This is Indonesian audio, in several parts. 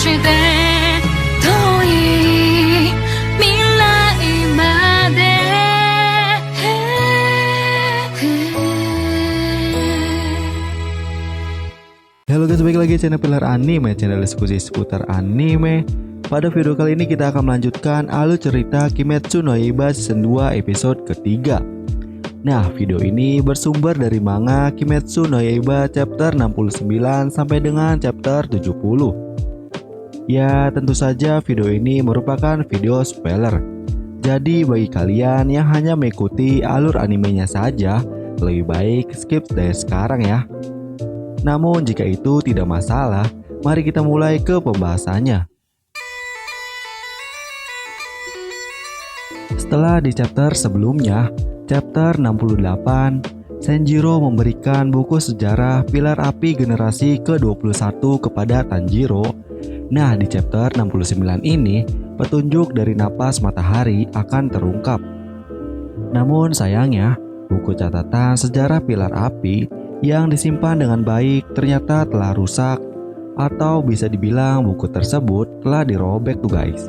して遠い未来まで Halo guys, balik lagi channel Pilar Anime, channel diskusi seputar anime. Pada video kali ini kita akan melanjutkan alur cerita Kimetsu no Yaiba season 2 episode ketiga. Nah, video ini bersumber dari manga Kimetsu no Yaiba chapter 69 sampai dengan chapter 70. Ya, tentu saja video ini merupakan video spoiler. Jadi bagi kalian yang hanya mengikuti alur animenya saja, lebih baik skip dari sekarang ya. Namun jika itu tidak masalah, mari kita mulai ke pembahasannya. Setelah di chapter sebelumnya, chapter 68, Senjiro memberikan buku sejarah Pilar Api generasi ke-21 kepada Tanjiro. Nah, di chapter 69 ini, petunjuk dari napas matahari akan terungkap. Namun sayangnya, buku catatan sejarah Pilar Api yang disimpan dengan baik ternyata telah rusak, atau bisa dibilang buku tersebut telah dirobek tuh guys.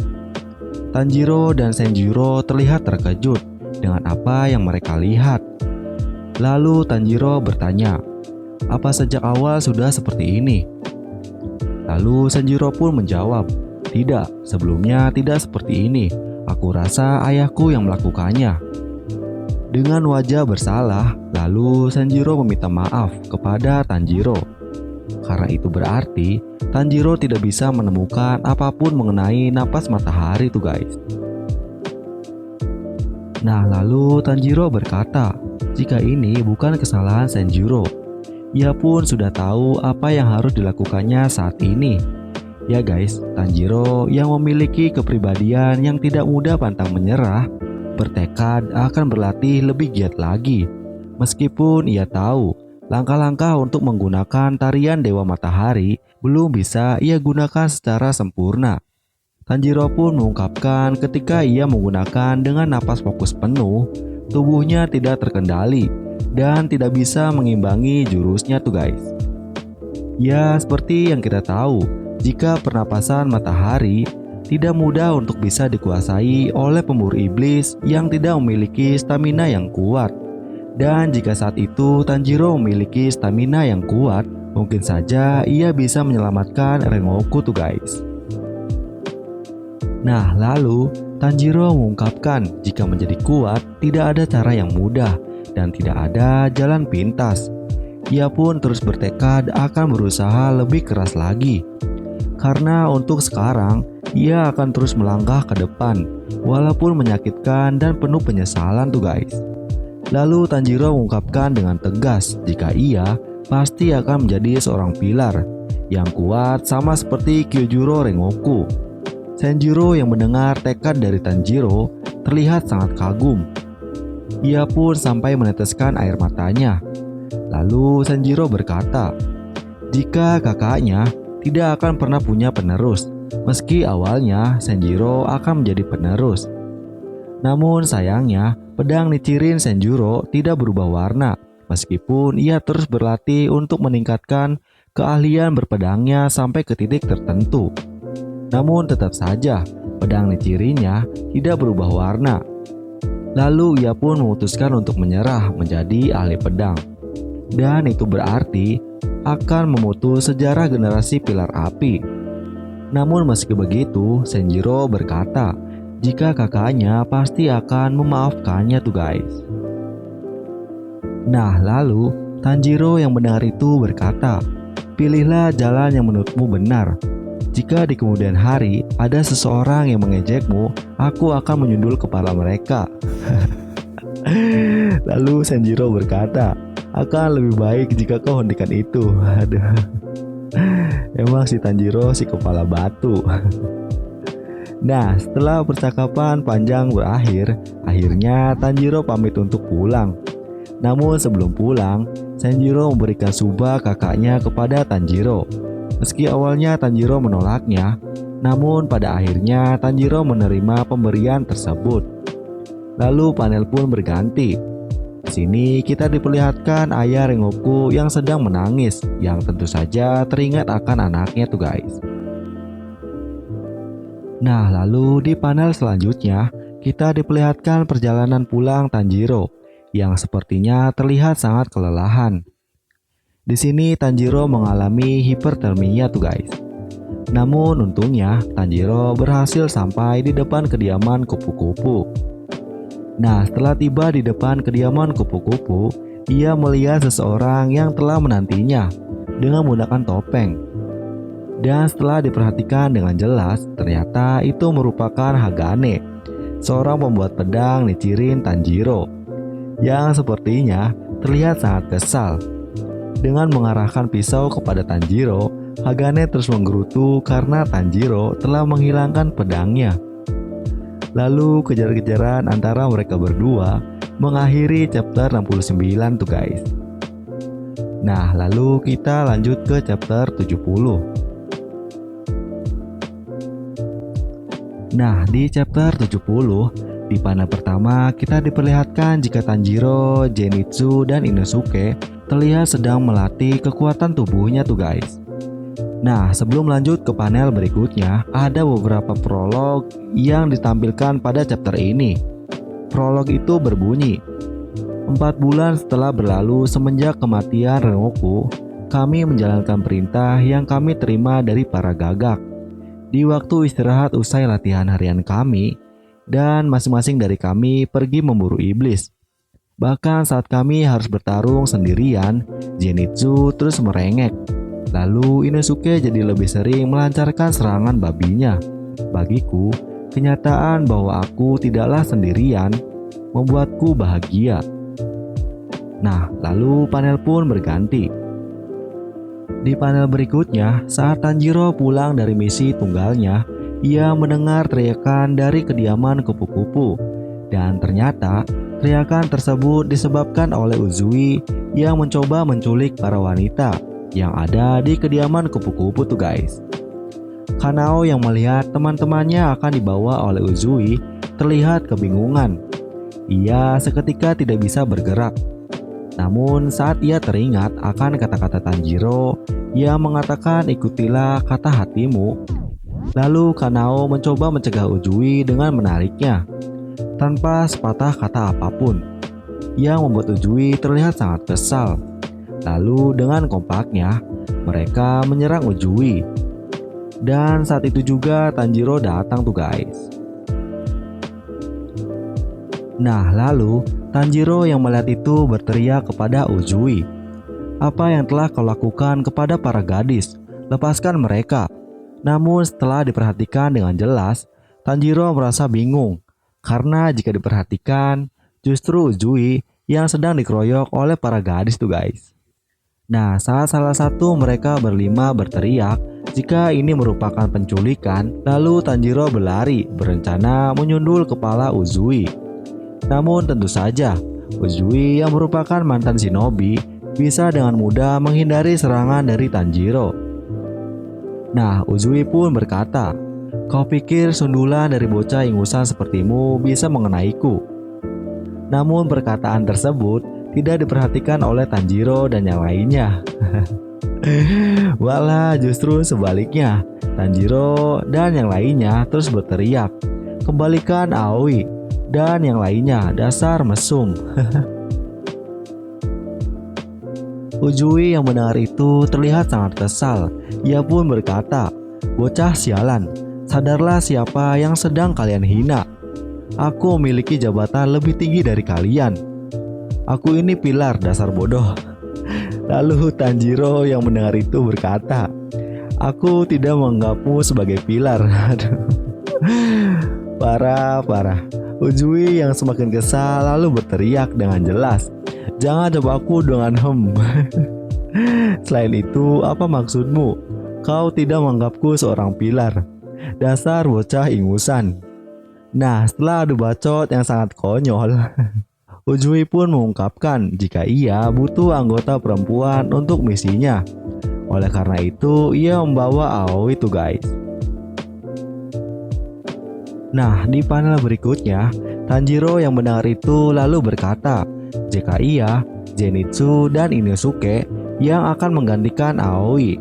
Tanjiro dan Senjiro terlihat terkejut dengan apa yang mereka lihat. Lalu Tanjiro bertanya, "Apa sejak awal sudah seperti ini?" Lalu Senjiro pun menjawab, "Tidak, sebelumnya tidak seperti ini. Aku rasa ayahku yang melakukannya." Dengan wajah bersalah, lalu Senjiro meminta maaf kepada Tanjiro. Karena itu berarti Tanjiro tidak bisa menemukan apapun mengenai napas matahari tuh guys. Nah, lalu Tanjiro berkata, jika ini bukan kesalahan Senjiro. Ia pun sudah tahu apa yang harus dilakukannya saat ini. Ya guys, Tanjiro yang memiliki kepribadian yang tidak mudah pantang menyerah, bertekad akan berlatih lebih giat lagi. Meskipun ia tahu langkah-langkah untuk menggunakan tarian Dewa Matahari belum bisa ia gunakan secara sempurna. Tanjiro pun mengungkapkan ketika ia menggunakan dengan napas fokus penuh, tubuhnya tidak terkendali dan tidak bisa mengimbangi jurusnya tuh guys. Ya, seperti yang kita tahu, jika pernapasan matahari tidak mudah untuk bisa dikuasai oleh pemburu iblis yang tidak memiliki stamina yang kuat. Dan jika saat itu Tanjiro memiliki stamina yang kuat, mungkin saja ia bisa menyelamatkan Rengoku tuh guys. Nah, lalu Tanjiro mengungkapkan jika menjadi kuat tidak ada cara yang mudah dan tidak ada jalan pintas. Ia pun terus bertekad akan berusaha lebih keras lagi. Karena untuk sekarang, ia akan terus melangkah ke depan, walaupun menyakitkan dan penuh penyesalan tuh guys. Lalu Tanjiro mengungkapkan dengan tegas jika ia pasti akan menjadi seorang pilar yang kuat sama seperti Kyojuro Rengoku. Senjiro yang mendengar tekad dari Tanjiro terlihat sangat kagum. Ia pun sampai meneteskan air matanya. Lalu Senjiro berkata, jika kakaknya tidak akan pernah punya penerus, meski awalnya Senjiro akan menjadi penerus. Namun sayangnya, pedang Nichirin Senjiro tidak berubah warna, meskipun ia terus berlatih untuk meningkatkan keahlian berpedangnya sampai ke titik tertentu. Namun tetap saja, pedang Nichirinnya tidak berubah warna. Lalu ia pun memutuskan untuk menyerah menjadi ahli pedang. Dan itu berarti akan memutus sejarah generasi Pilar Api. Namun meski begitu, Senjiro berkata jika kakaknya pasti akan memaafkannya tuh guys. Nah, lalu Tanjiro yang mendengar itu berkata, pilihlah jalan yang menurutmu benar. Jika di kemudian hari ada seseorang yang mengejekmu, aku akan menyundul kepala mereka. Lalu Senjiro berkata, akan lebih baik jika kau hentikan itu. Aduh. Emang si Tanjiro si kepala batu. Nah, setelah percakapan panjang berakhir, akhirnya Tanjiro pamit untuk pulang. Namun sebelum pulang, Senjiro memberikan subah kakaknya kepada Tanjiro. Meski awalnya Tanjiro menolaknya, namun pada akhirnya Tanjiro menerima pemberian tersebut. Lalu panel pun berganti. Di sini kita diperlihatkan ayah Rengoku yang sedang menangis, yang tentu saja teringat akan anaknya tuh guys. Nah, lalu di panel selanjutnya, kita diperlihatkan perjalanan pulang Tanjiro yang sepertinya terlihat sangat kelelahan. Di sini Tanjiro mengalami hipertermia tuh guys. Namun untungnya Tanjiro berhasil sampai di depan kediaman kupu-kupu. Nah, setelah tiba di depan kediaman kupu-kupu, ia melihat seseorang yang telah menantinya dengan menggunakan topeng. Dan setelah diperhatikan dengan jelas, ternyata itu merupakan Hagane, seorang pembuat pedang Nichirin Tanjiro, yang sepertinya terlihat sangat kesal. Dengan mengarahkan pisau kepada Tanjiro, Hagane terus menggerutu karena Tanjiro telah menghilangkan pedangnya. Lalu kejar-kejaran antara mereka berdua mengakhiri chapter 69 tuh guys. Nah, lalu kita lanjut ke chapter 70. Nah, di chapter 70, di panel pertama kita diperlihatkan jika Tanjiro, Zenitsu, dan Inosuke terlihat sedang melatih kekuatan tubuhnya tuh guys. Nah, sebelum lanjut ke panel berikutnya, ada beberapa prolog yang ditampilkan pada chapter ini. Prolog itu berbunyi, 4 bulan setelah berlalu semenjak kematian Rengoku, kami menjalankan perintah yang kami terima dari para gagak. Di waktu istirahat usai latihan harian kami, dan masing-masing dari kami pergi memburu iblis. Bahkan saat kami harus bertarung sendirian, Zenitsu terus merengek. Lalu Inosuke jadi lebih sering melancarkan serangan babinya. Bagiku, kenyataan bahwa aku tidaklah sendirian membuatku bahagia. Nah, lalu panel pun berganti. Di panel berikutnya, saat Tanjiro pulang dari misi tunggalnya, ia mendengar teriakan dari kediaman kupu-kupu. Dan ternyata, teriakan tersebut disebabkan oleh Uzui yang mencoba menculik para wanita yang ada di kediaman kupu-kupu tuh guys. Kanao yang melihat teman-temannya akan dibawa oleh Uzui terlihat kebingungan. Ia seketika tidak bisa bergerak. Namun saat ia teringat akan kata-kata Tanjiro yang mengatakan ikutilah kata hatimu, lalu Kanao mencoba mencegah Uzui dengan menariknya tanpa sepatah kata apapun, yang membuat Uzui terlihat sangat kesal. Lalu dengan kompaknya mereka menyerang Uzui. Dan saat itu juga Tanjiro datang tuh guys. Nah, lalu Tanjiro yang melihat itu berteriak kepada Uzui, "Apa yang telah kau lakukan kepada para gadis? Lepaskan mereka." Namun setelah diperhatikan dengan jelas, Tanjiro merasa bingung karena jika diperhatikan justru Uzui yang sedang dikeroyok oleh para gadis tuh guys. Nah, saat salah satu mereka berlima berteriak jika ini merupakan penculikan, lalu Tanjiro berlari berencana menyundul kepala Uzui. Namun tentu saja, Uzui yang merupakan mantan shinobi bisa dengan mudah menghindari serangan dari Tanjiro. Nah, Uzui pun berkata, "Kau pikir sundulan dari bocah ingusan sepertimu bisa mengenaiku?" Namun perkataan tersebut tidak diperhatikan oleh Tanjiro dan yang lainnya. Walah, justru sebaliknya, Tanjiro dan yang lainnya terus berteriak, "Kembalikan Aoi," dan yang lainnya, "Dasar mesum." Uzui yang mendengar itu terlihat sangat kesal. Ia pun berkata, "Bocah sialan, sadarlah siapa yang sedang kalian hina. Aku memiliki jabatan lebih tinggi dari kalian. Aku ini pilar, dasar bodoh." Lalu Tanjiro yang mendengar itu berkata, "Aku tidak menganggapmu sebagai pilar." Parah. Uzui yang semakin kesal lalu berteriak dengan jelas, "Jangan coba aku dengan Selain itu, apa maksudmu? Kau tidak menganggapku seorang pilar. Dasar bocah ingusan." Nah, setelah adu bacot yang sangat konyol, Uzui pun mengungkapkan jika ia butuh anggota perempuan untuk misinya. Oleh karena itu, ia membawa Aoi tuh guys. Nah, di panel berikutnya, Tanjiro yang mendengar itu lalu berkata, jika ia, Zenitsu, dan Inosuke yang akan menggantikan Aoi.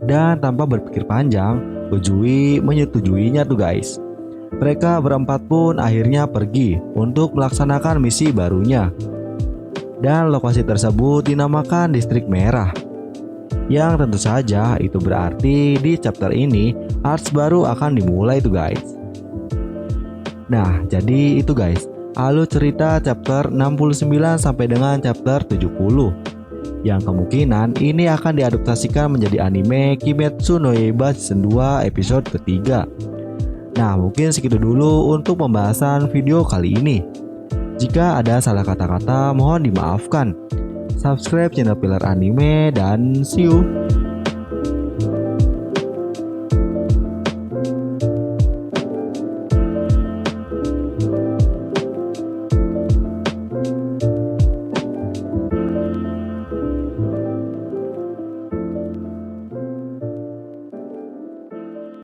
Dan tanpa berpikir panjang, Ujui menyetujuinya tuh guys. Mereka berempat pun akhirnya pergi untuk melaksanakan misi barunya. Dan lokasi tersebut dinamakan Distrik Merah. Yang tentu saja itu berarti di chapter ini arts baru akan dimulai tuh guys. Nah, jadi itu guys, alur cerita chapter 69 sampai dengan chapter 70. Yang kemungkinan ini akan diadaptasikan menjadi anime Kimetsu no Yaiba season 2 episode ketiga. Nah, mungkin segitu dulu untuk pembahasan video kali ini. Jika ada salah kata-kata mohon dimaafkan. Subscribe channel Pilar Anime dan see you.